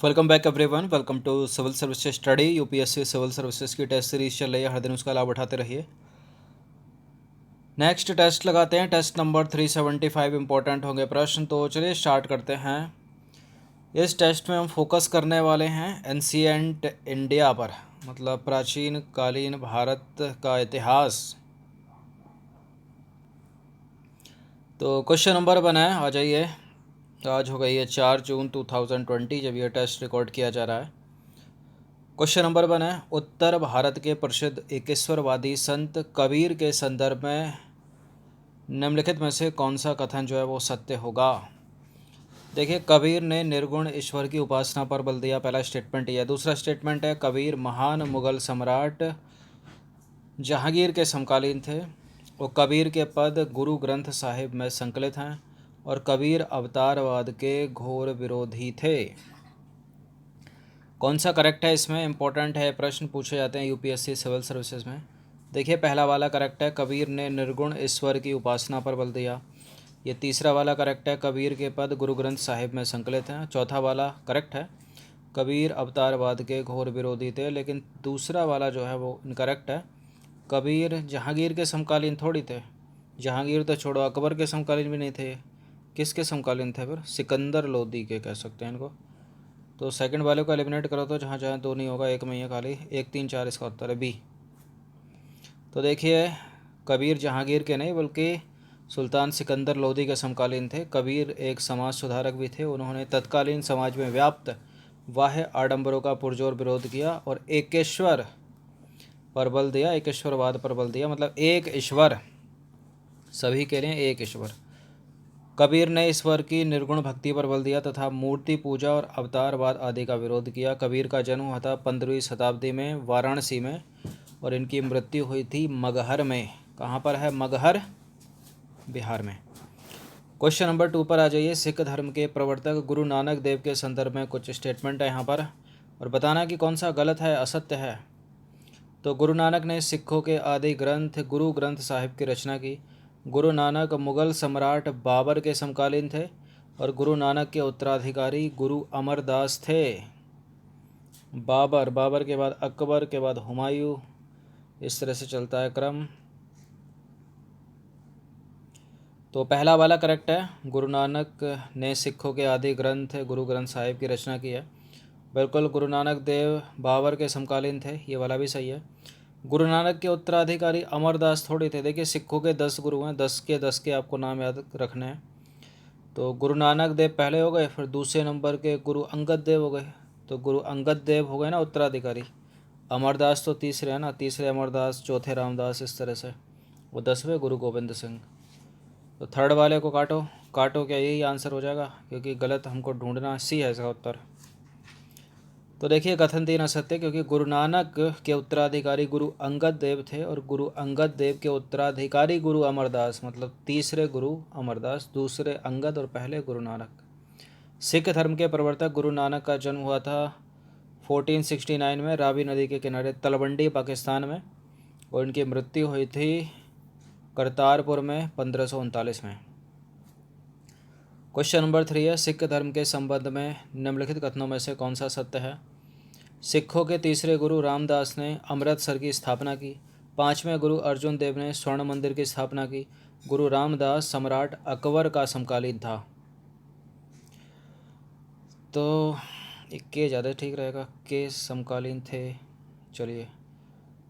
Welcome back everyone. Welcome to civil services study. UPSC civil services की test series चल रही है, हर दिन उसका लाभ उठाते रहिए। नेक्स्ट टेस्ट लगाते हैं, टेस्ट नंबर 375। इंपॉर्टेंट होंगे प्रश्न, तो चलिए स्टार्ट करते हैं। इस टेस्ट में हम फोकस करने वाले हैं एंशिएंट इंडिया पर, मतलब प्राचीन कालीन भारत का इतिहास। तो क्वेश्चन नंबर बना है, आ जाइए। आज हो गई है 4 जून 2020 जब यह टेस्ट रिकॉर्ड किया जा रहा है। क्वेश्चन नंबर 1 है, उत्तर भारत के प्रसिद्ध एकेश्वरवादी संत कबीर के संदर्भ में निम्नलिखित में से कौन सा कथन जो है वो सत्य होगा। देखिए, कबीर ने निर्गुण ईश्वर की उपासना पर बल दिया, पहला स्टेटमेंट यह। दूसरा स्टेटमेंट है, कबीर महान मुगल सम्राट जहांगीर के समकालीन थे और कबीर के पद गुरु ग्रंथ साहिब में संकलित हैं और कबीर अवतारवाद के घोर विरोधी थे। कौन सा करेक्ट है, इसमें इंपॉर्टेंट है, प्रश्न पूछे जाते हैं यूपीएससी सिविल सर्विसेज में। देखिए, पहला वाला करेक्ट है, कबीर ने निर्गुण ईश्वर की उपासना पर बल दिया। ये तीसरा वाला करेक्ट है, कबीर के पद गुरु ग्रंथ साहिब में संकलित हैं। चौथा वाला करेक्ट है, कबीर अवतारवाद के घोर विरोधी थे। लेकिन दूसरा वाला जो है वो इनकरेक्ट है, कबीर जहांगीर के समकालीन थोड़ी थे। जहांगीर तो छोड़ो, अकबर के समकालीन भी नहीं थे। किसके समकालीन थे फिर? सिकंदर लोदी के कह सकते हैं इनको। तो सेकंड वाले को एलिमिनेट करो तो जहाँ जहाँ दो नहीं होगा, एक में ही है खाली। 1 3 4 इसका उत्तर है बी। तो देखिए, कबीर जहांगीर के नहीं बल्कि सुल्तान सिकंदर लोदी के समकालीन थे। कबीर एक समाज सुधारक भी थे। उन्होंने तत्कालीन समाज में व्याप्त बाह्य आडंबरों का पुरजोर विरोध किया और एकेश्वर पर बल दिया, एकेश्वरवाद पर बल दिया, मतलब एक ईश्वर, सभी के लिए एक ईश्वर। कबीर ने ईश्वर की निर्गुण भक्ति पर बल दिया तथा मूर्ति पूजा और अवतारवाद आदि का विरोध किया। कबीर का जन्म हुआ था 15वीं शताब्दी में वाराणसी में और इनकी मृत्यु हुई थी मगहर में। कहाँ पर है? मगहर, बिहार में। क्वेश्चन नंबर 2 पर आ जाइए। सिख धर्म के प्रवर्तक गुरु नानक देव के संदर्भ में कुछ स्टेटमेंट है यहाँ पर, और बताना कि कौन सा गलत है, असत्य है। तो गुरु नानक ने सिखों के आदि ग्रंथ गुरु ग्रंथ साहिब की रचना की। गुरु नानक मुगल सम्राट बाबर के समकालीन थे और गुरु नानक के उत्तराधिकारी गुरु अमरदास थे। बाबर के बाद अकबर के बाद हुमायूं, इस तरह से चलता है क्रम। तो पहला वाला करेक्ट है, गुरु नानक ने सिखों के आदि ग्रंथ गुरु ग्रंथ साहिब की रचना की है। बिल्कुल, गुरु नानक देव बाबर के समकालीन थे, ये वाला भी सही है। गुरु नानक के उत्तराधिकारी अमरदास थोड़ी थे। देखिए, सिखों के 10 गुरु हैं, 10 के आपको नाम याद रखने हैं। तो गुरु नानक देव पहले हो गए, फिर दूसरे नंबर के गुरु अंगद देव हो गए। तो गुरु अंगद देव हो गए ना उत्तराधिकारी। अमरदास तो तीसरे हैं ना, तीसरे अमरदास, चौथे रामदास, इस तरह से। वो 10वें गुरु गोविंद सिंह। तो थर्ड वाले को काटो, काटो क्या यही आंसर हो जाएगा? क्योंकि गलत हमको ढूंढना, सी है इसका उत्तर। तो देखिए, कथन 3 असत्य, क्योंकि गुरु नानक के उत्तराधिकारी गुरु अंगद देव थे और गुरु अंगद देव के उत्तराधिकारी गुरु अमरदास, मतलब तीसरे गुरु अमरदास, दूसरे अंगद और पहले गुरु नानक। सिख धर्म के प्रवर्तक गुरु नानक का जन्म हुआ था 1469 में रावी नदी के किनारे तलवंडी, पाकिस्तान में, और इनकी मृत्यु हुई थी करतारपुर में 1539 में। क्वेश्चन नंबर 3 है, सिख धर्म के संबंध में निम्नलिखित कथनों में से कौन सा सत्य है। सिखों के तीसरे गुरु रामदास ने अमृतसर की स्थापना की। 5वें गुरु अर्जुन देव ने स्वर्ण मंदिर की स्थापना की। गुरु रामदास सम्राट अकबर का समकालीन था। तो के ज़्यादा ठीक रहेगा, के समकालीन थे। चलिए,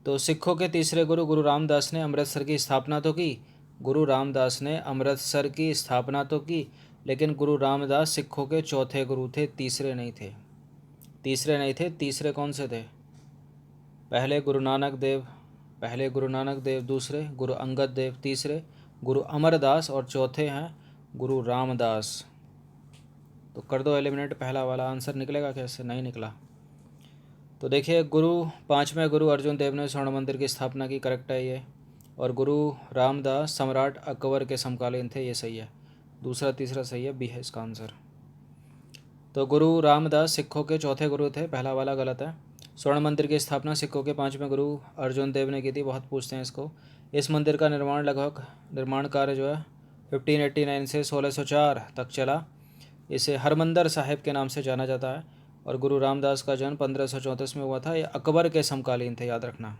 तो सिखों के तीसरे गुरु गुरु रामदास ने अमृतसर की स्थापना तो की। गुरु रामदास ने अमृतसर की स्थापना तो की, लेकिन गुरु रामदास सिखों के चौथे गुरु थे, तीसरे नहीं थे। तीसरे नहीं थे, तीसरे कौन से थे? पहले गुरु नानक देव, दूसरे गुरु अंगद देव, तीसरे गुरु अमरदास और चौथे हैं गुरु रामदास। तो कर दो एलिमिनेट, पहला वाला आंसर निकलेगा कैसे? नहीं निकला। तो देखिए, 5वें गुरु अर्जुन देव ने स्वर्ण मंदिर की स्थापना की, करेक्ट है ये। और गुरु रामदास सम्राट अकबर के समकालीन थे, ये सही है। दूसरा तीसरा सही है, बी है इसका आंसर। तो गुरु रामदास सिखों के चौथे गुरु थे, पहला वाला गलत है। स्वर्ण मंदिर की स्थापना सिखों के 5वें गुरु अर्जुन देव ने की थी, बहुत पूछते हैं इसको। इस मंदिर का निर्माण कार्य जो है 1589 से 1604 तक चला। इसे हरमंदर साहिब के नाम से जाना जाता है। और गुरु रामदास का जन्म 1534 में हुआ था। ये अकबर के समकालीन थे, याद रखना।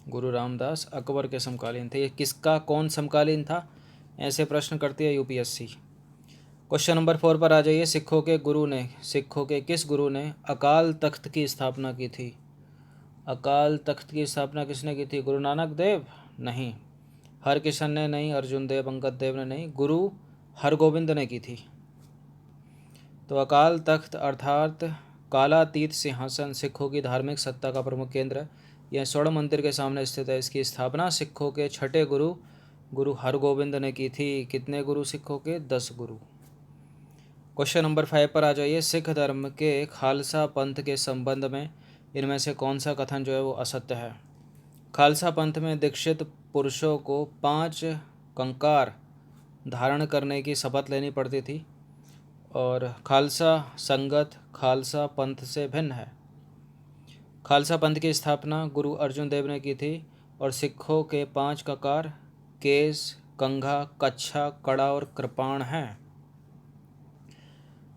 गुरु रामदास अकबर के समकालीन थे। ये किसका कौन समकालीन था, ऐसे प्रश्न करती है यूपीएससी। क्वेश्चन नंबर 4 पर आ जाइए। सिखों के किस गुरु ने अकाल तख्त की स्थापना की थी? अकाल तख्त की स्थापना किसने की थी? गुरु नानक देव? नहीं। हरकिशन ने नहीं, अर्जुन देव, अंगद देव ने नहीं, गुरु हरगोविंद ने की थी। तो अकाल तख्त अर्थात कालातीत सिंहासन सिखों की धार्मिक सत्ता का प्रमुख केंद्र है। यह स्वर्ण मंदिर के सामने स्थित है। इसकी स्थापना सिखों के छठे गुरु गुरु हरगोविंद ने की थी। कितने गुरु सिखों के? 10 गुरु। क्वेश्चन नंबर 5 पर आ जाइए। सिख धर्म के खालसा पंथ के संबंध में इनमें से कौन सा कथन जो है वो असत्य है? खालसा पंथ में दीक्षित पुरुषों को 5 कंकार धारण करने की शपथ लेनी पड़ती थी और खालसा संगत खालसा पंथ से भिन्न है। खालसा पंथ की स्थापना गुरु अर्जुन देव ने की थी और सिखों के 5 ककार केस, कंघा, कच्छा, कड़ा और कृपाण हैं।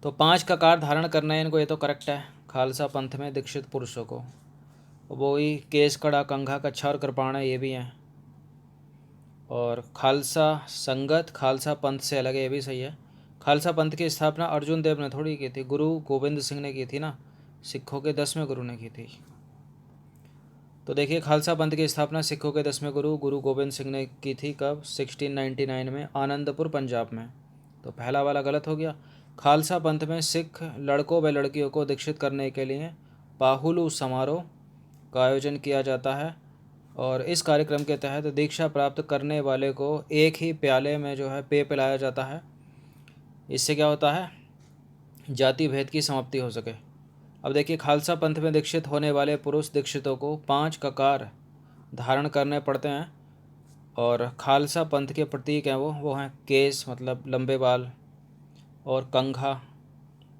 तो 5 ककार धारण करना है इनको, ये तो करेक्ट है। खालसा पंथ में दीक्षित पुरुषों को वो ही केस, कड़ा, कंघा, कच्छा और कृपाण है, ये भी हैं। और खालसा संगत खालसा पंथ से अलग है, ये भी सही है। खालसा पंथ की स्थापना अर्जुन देव ने थोड़ी की थी, गुरु गोविंद सिंह ने की थी ना, सिखों के 10वें गुरु ने की थी। तो देखिए खालसा पंथ की स्थापना सिखों के 10वें गुरु गुरु गोविंद सिंह ने की थी। कब? 1699 में, आनंदपुर पंजाब में। तो पहला वाला गलत हो गया। खालसा पंथ में सिख लड़कों व लड़कियों को दीक्षित करने के लिए पाहुलू समारोह का आयोजन किया जाता है और इस कार्यक्रम के तहत दीक्षा प्राप्त करने वाले को एक ही प्याले में जो है पेय पिलाया जाता है। इससे क्या होता है? जाति भेद की समाप्ति हो सके। अब देखिए खालसा पंथ में दीक्षित होने वाले पुरुष दीक्षितों को 5 ककार धारण करने पड़ते हैं और खालसा पंथ के प्रतीक हैं वो हैं केस मतलब लंबे बाल, और कंघा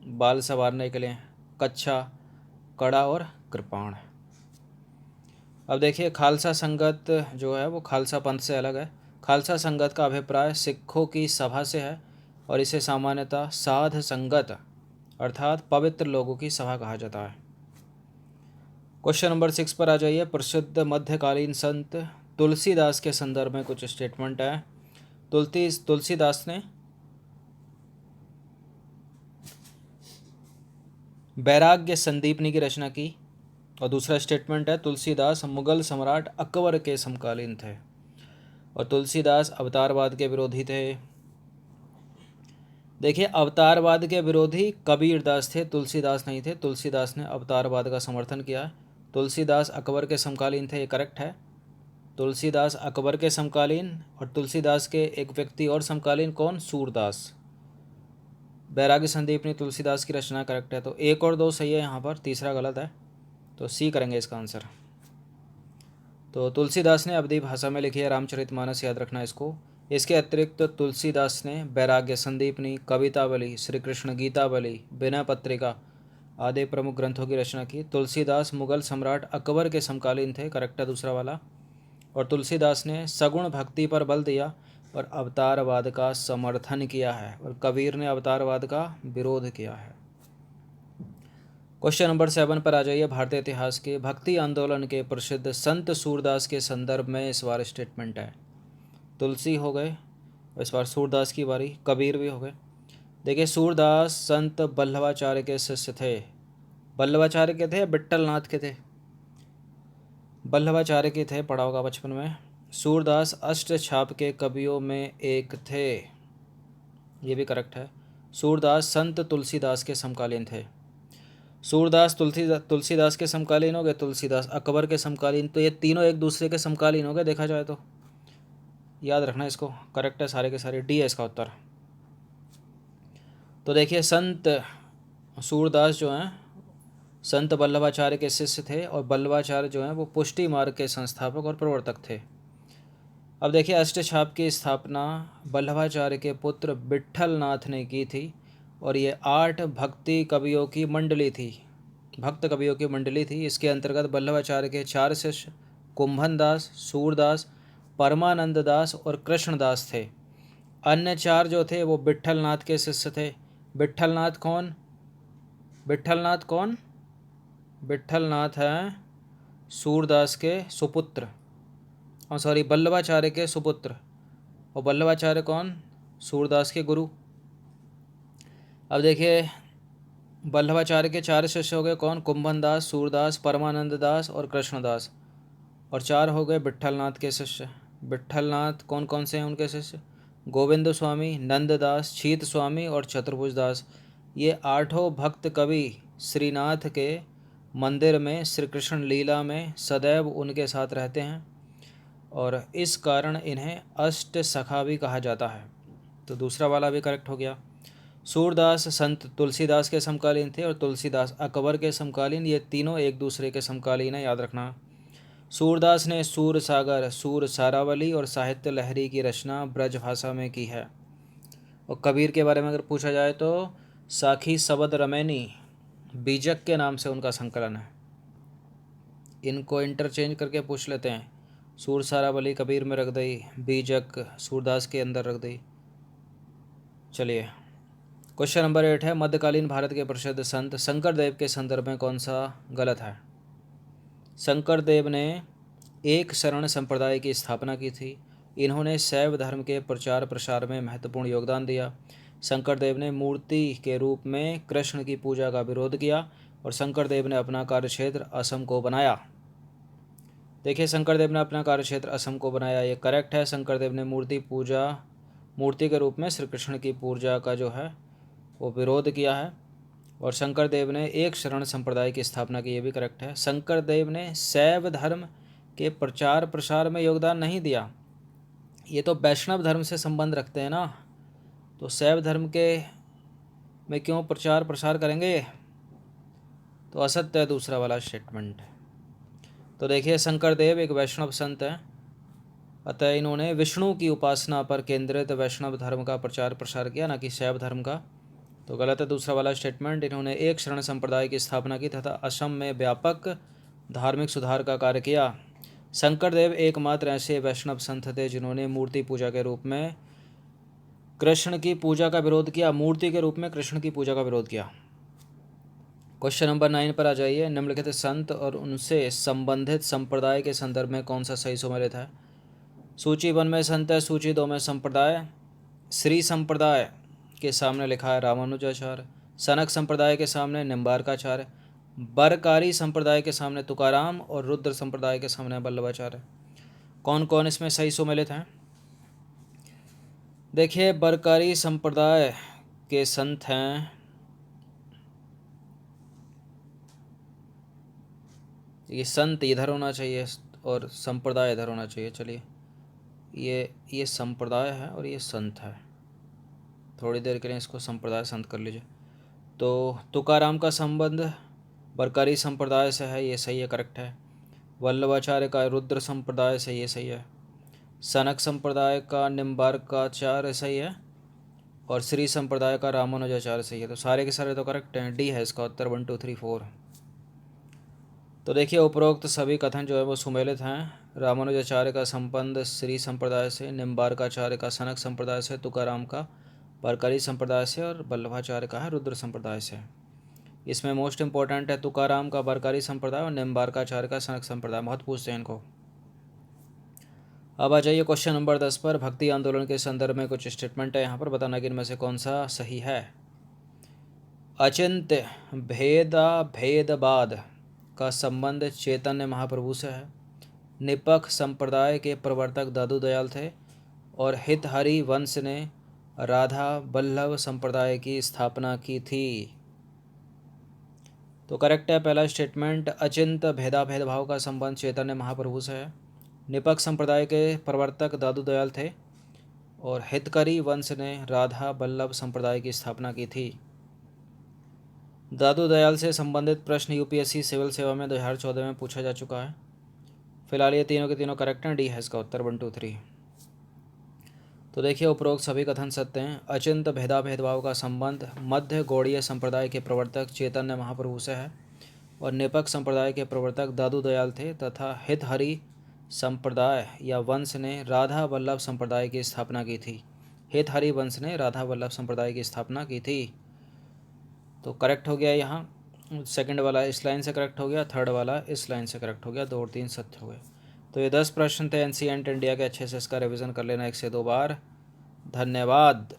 बाल संवारने के लिए, कच्छा, कड़ा और कृपाण। अब देखिए खालसा संगत जो है वो खालसा पंथ से अलग है। खालसा संगत का अभिप्राय सिखों की सभा से है और इसे सामान्यतः साध संगत अर्थात पवित्र लोगों की सभा कहा जाता है। क्वेश्चन नंबर 6 पर आ जाइए। प्रसिद्ध मध्यकालीन संत तुलसीदास के संदर्भ में कुछ स्टेटमेंट है। तुलसीदास ने वैराग्य संदीपनी की रचना की। और दूसरा स्टेटमेंट है तुलसीदास मुगल सम्राट अकबर के समकालीन थे और तुलसीदास अवतारवाद के विरोधी थे। देखिए अवतारवाद के विरोधी कबीरदास थे, तुलसीदास नहीं थे। तुलसीदास ने अवतारवाद का समर्थन किया। तुलसीदास अकबर के समकालीन थे, ये करेक्ट है। तुलसीदास अकबर के समकालीन। और तुलसीदास के एक व्यक्ति और समकालीन कौन? सूरदास। वैराग्य संदीपनी तुलसीदास की रचना, करेक्ट है। तो 1 और 2 सही है यहाँ पर, तीसरा गलत है, तो सी करेंगे इसका आंसर। तो तुलसीदास ने अवधी भाषा में लिखी है रामचरितमानस, याद रखना इसको। इसके अतिरिक्त तुलसीदास ने वैराग्य संदीपनी, कवितावली, श्री कृष्ण गीतावली, विनय पत्रिका आदि प्रमुख ग्रंथों की रचना की। तुलसीदास मुगल सम्राट अकबर के समकालीन थे, करेक्ट है दूसरा वाला। और तुलसीदास ने सगुण भक्ति पर बल दिया और अवतारवाद का समर्थन किया है और कबीर ने अवतारवाद का विरोध किया है। क्वेश्चन नंबर 7 पर आ जाइए। भारतीय इतिहास के भक्ति आंदोलन के प्रसिद्ध संत सूरदास के संदर्भ में इस बार स्टेटमेंट है। तुलसी हो गए, इस बार सूरदास की बारी, कबीर भी हो गए। देखिए सूरदास संत बल्लभाचार्य के शिष्य थे। बल्लभाचार्य के थे या विट्ठलनाथ के थे? बल्लभाचार्य के थे, पढ़ा होगा बचपन में। सूरदास अष्टछाप के कवियों में एक थे, ये भी करेक्ट है। सूरदास संत तुलसीदास के समकालीन थे। सूरदास तुलसीदास के समकालीन हो गए, तुलसीदास अकबर के समकालीन। तो ये तीनों एक दूसरे के समकालीन हो गए देखा जाए तो, याद रखना इसको, करेक्ट है सारे के सारे, डी है इसका उत्तर। तो देखिए संत सूरदास जो हैं संत बल्लभाचार्य के शिष्य थे और बल्लभाचार्य जो हैं वो पुष्टि मार्ग के संस्थापक और प्रवर्तक थे। अब देखिए अष्टछाप की स्थापना बल्लभाचार्य के पुत्र विट्ठलनाथ ने की थी और ये 8 भक्ति कवियों की मंडली थी, भक्त कवियों की मंडली थी। इसके अंतर्गत बल्लभाचार्य के 4 शिष्य कुंभन दास, सूरदास, परमानंद दास और कृष्णदास थे। अन्य 4 जो थे वो विट्ठलनाथ के शिष्य थे। विट्ठलनाथ कौन? विट्ठलनाथ कौन? विट्ठलनाथ हैं सूरदास के सुपुत्र, और सॉरी वल्लभाचार्य के सुपुत्र। और वल्लभाचार्य कौन? सूरदास के गुरु। अब देखिए वल्लभाचार्य के 4 शिष्य हो गए कौन? कुंभन दास, सूरदास, परमानंद दास और कृष्णदास। और 4 हो गए विट्ठलनाथ के शिष्य। विट्ठलनाथ कौन कौन से हैं उनके शिष्य? गोविंद स्वामी, नंददास, शीत स्वामी और चतुर्भुज दास। ये 8 भक्त कवि श्रीनाथ के मंदिर में श्री कृष्ण लीला में सदैव उनके साथ रहते हैं और इस कारण इन्हें अष्ट सखा भी कहा जाता है। तो दूसरा वाला भी करेक्ट हो गया। सूरदास संत तुलसीदास के समकालीन थे और तुलसीदास अकबर के समकालीन। ये तीनों एक दूसरे के समकालीन है, याद रखना। सूरदास ने सूर सागर, सूर सारावली और साहित्य लहरी की रचना ब्रज भाषा में की है। और कबीर के बारे में अगर पूछा जाए तो साखी सबद रमैनी बीजक के नाम से उनका संकलन है। इनको इंटरचेंज करके पूछ लेते हैं। सूर सारावली कबीर में रख दी, बीजक सूरदास के अंदर रख दी। चलिए क्वेश्चन नंबर 8 है, मध्यकालीन भारत के प्रसिद्ध संत शंकर देव के संदर्भ में कौन सा गलत है? शंकर देव ने एक शरण संप्रदाय की स्थापना की थी। इन्होंने शैव धर्म के प्रचार प्रसार में महत्वपूर्ण योगदान दिया। शंकर देव ने मूर्ति के रूप में कृष्ण की पूजा का विरोध किया और शंकर देव ने अपना कार्यक्षेत्र असम को बनाया। देखिए शंकर देव ने अपना कार्यक्षेत्र असम को बनाया, ये करेक्ट है। शंकर देव ने मूर्ति के रूप में श्री कृष्ण की पूजा का जो है वो विरोध किया है। और शंकर देव ने एक शरण संप्रदाय की स्थापना की, ये भी करेक्ट है। शंकर देव ने शैव धर्म के प्रचार प्रसार में योगदान नहीं दिया। ये तो वैष्णव धर्म से संबंध रखते हैं ना, तो शैव धर्म के में क्यों प्रचार प्रसार करेंगे? तो असत्य है दूसरा वाला स्टेटमेंट। तो देखिए शंकर देव एक वैष्णव संत हैं, अतः इन्होंने विष्णु की उपासना पर केंद्रित वैष्णव धर्म का प्रचार प्रसार किया, ना कि शैव धर्म का। तो गलत है दूसरा वाला स्टेटमेंट। इन्होंने एक शरण संप्रदाय की स्थापना की तथा असम में व्यापक धार्मिक सुधार का कार्य किया। शंकर देव एकमात्र ऐसे वैष्णव संत थे जिन्होंने मूर्ति पूजा के रूप में कृष्ण की पूजा का विरोध किया। मूर्ति के रूप में कृष्ण की पूजा का विरोध किया। क्वेश्चन नंबर 9 पर आ जाइए। निम्नलिखित संत और उनसे संबंधित संप्रदाय के संदर्भ में कौन सा सही सुमेलित है? सूची 1 में संत है, सूची 2 में संप्रदाय। श्री संप्रदाय के सामने लिखा है रामानुजाचार्य, सनक संप्रदाय के सामने निम्बारकाचार्य, बरकारी संप्रदाय के सामने तुकाराम और रुद्र संप्रदाय के सामने वल्लभाचार्य। कौन कौन इसमें सही सुमेलित हैं? देखिए बरकारी संप्रदाय के संत हैं ये संत इधर होना चाहिए और संप्रदाय इधर होना चाहिए। चलिए ये संप्रदाय है और ये संत है, थोड़ी देर के लिए इसको संप्रदाय संत कर लीजिए। तो तुकाराम का संबंध बरकारी संप्रदाय से है, ये सही है, करेक्ट है। वल्लभाचार्य का रुद्र संप्रदाय से, ये सही है। सनक संप्रदाय का निम्बारकाचार्य सही है और श्री संप्रदाय का रामानुजाचार्य सही है। तो सारे के सारे तो करेक्ट हैं, डी है इसका उत्तर 1 2 3 4। तो देखिए उपरोक्त सभी कथन जो है वो सुमेलित हैं। रामानुजाचार्य का संबंध श्री संप्रदाय से, निम्बारकाचार्य का सनक संप्रदाय से, तुकाराम का बरकारी संप्रदाय से और वल्लभाचार्य का है रुद्र संप्रदाय से। इसमें मोस्ट इंपॉर्टेंट है तुकाराम का बरकारी संप्रदाय और निम्बारकाचार्य का सनक संप्रदाय, बहुत पूछते हैं इनको। अब आ जाइए क्वेश्चन नंबर 10 पर। भक्ति आंदोलन के संदर्भ में कुछ स्टेटमेंट है, यहाँ पर बताना कि इनमें से कौन सा सही है। अचिंत्य भेदवाद का संबंध चैतन्य महाप्रभु से है। निपख संप्रदाय के प्रवर्तक दादू दयाल थे और हितहरि वंश ने राधा वल्लभ संप्रदाय की स्थापना की थी। तो करेक्ट है पहला स्टेटमेंट, अचिंत्य भेदभाव का संबंध चैतन्य महाप्रभु से है। निपख संप्रदाय के प्रवर्तक दादू दयाल थे और हितकरी वंश ने राधा वल्लभ संप्रदाय की स्थापना की थी। दादू दयाल से संबंधित प्रश्न यूपीएससी सिविल सेवा में 2014 में पूछा जा चुका है। फिलहाल ये तीनों के तीनों करेक्ट हैं, डी है इसका उत्तर 1 2 3। तो देखिए उपरोक्त सभी कथन सत्य हैं। अचिंत्य भेदभाव का संबंध मध्य गौड़ीय संप्रदाय के प्रवर्तक चैतन्य महाप्रभु से है और निपख संप्रदाय के प्रवर्तक दादू दयाल थे तथा हितहरि संप्रदाय या वंश ने राधा वल्लभ संप्रदाय की स्थापना की थी। हितहरि वंश ने राधा वल्लभ संप्रदाय की स्थापना की थी। तो करेक्ट हो गया यहाँ, सेकंड वाला इस लाइन से करेक्ट हो गया, थर्ड वाला इस लाइन से करेक्ट हो गया, 2 और 3 सत्य हो गए। तो ये 10 प्रश्न थे एंशिएंट इंडिया के, अच्छे से इसका रिवीजन कर लेना 1 से 2 बार। धन्यवाद।